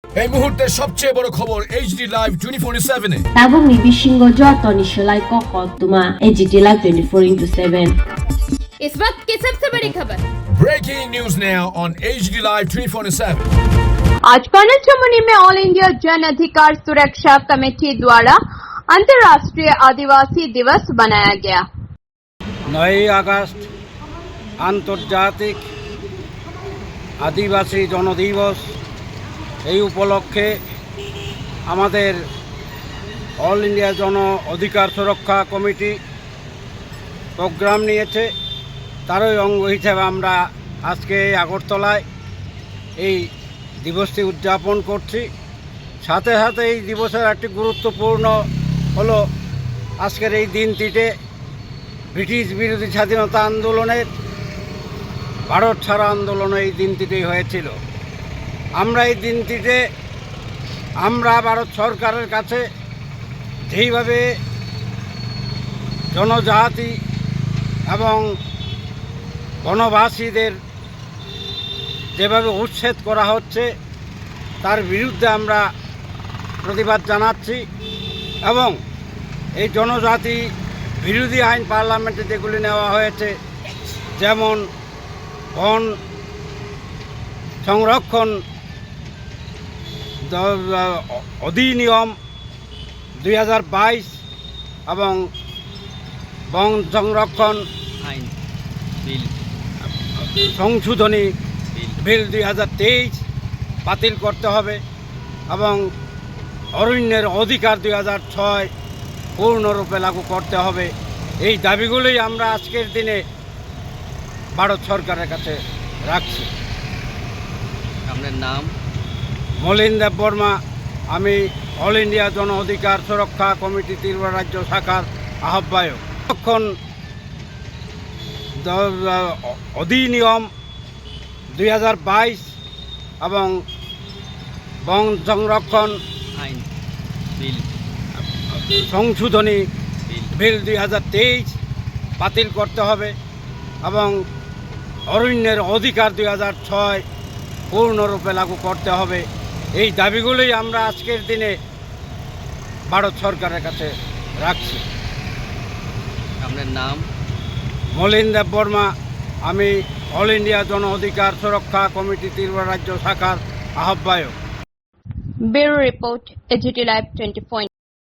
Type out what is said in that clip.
এই মুহূর্তে সবচেয়ে বড় খবর এইচডি লাইভ 24/7 এ এবং নিবিসিংহ যতনি সেলাই কখতুমা এইচডি লাইভ 24/7 इस वक्त की सबसे बड़ी खबर। Breaking news now on HD live 24/7 आज कर्नल चमनी में ऑल इंडिया जन अधिकार सुरक्षा कमेटी द्वारा अंतर्राष्ट्रीय आदिवासी दिवस मनाया गया। 9 আগস্ট আন্তর্জাতিক আদিবাসী জনদিবস। এই উপলক্ষে আমাদের অল ইন্ডিয়া জন অধিকার সুরক্ষা কমিটি প্রোগ্রাম নিয়েছে। তারই অঙ্গ হিসেবে আমরা আজকে আগরতলায় এই দিবসটি উদযাপন করছি। সাথে সাথে এই দিবসের একটি গুরুত্বপূর্ণ হলো আজকের এই দিনটিতে ব্রিটিশ বিরোধী স্বাধীনতা আন্দোলনের ভারত ছাড়া আন্দোলন এই দিনটিতেই হয়েছিল। আমরা এই দিনটিতে আমরা ভারত সরকারের কাছে যেইভাবে জনজাতি এবং বনবাসীদের যেভাবে উচ্ছেদ করা হচ্ছে তার বিরুদ্ধে আমরা প্রতিবাদ জানাচ্ছি এবং এই জনজাতি বিরোধী আইন পার্লামেন্টে যেগুলি নেওয়া হয়েছে, যেমন বন সংরক্ষণ অধিনিয়ম 2022 এবং বন সংরক্ষণ আইন বিল সংশোধনী বিল 2023 বাতিল করতে হবে এবং অরণ্যের অধিকার 2006 পূর্ণরূপে লাগু করতে হবে। এই দাবিগুলোই আমরা আজকের দিনে ভারত সরকারের কাছে রাখছি। আপনার নাম? মলিন দেব বর্মা। আমি অল ইন্ডিয়া জন অধিকার সুরক্ষা কমিটি ত্রিপুরা রাজ্য শাখার আহ্বায়ক। সংরক্ষণ অধিনিয়ম 2022 এবং বন সংরক্ষণ আইন বিল সংশোধনী বিল 2023 বাতিল করতে হবে এবং অরণ্যের অধিকার 2006 পূর্ণরূপে লাগু করতে হবে। এই দাবিগুলোই আমরা আজকের দিনে ভারত সরকারের কাছে রাখছি। আপনার নাম? মলিন দেব বর্মা। আমি অল ইন্ডিয়া জন অধিকার সুরক্ষা কমিটি ত্রিপুরা রাজ্য শাখার আহ্বায়ক। Bureau report HD live 24।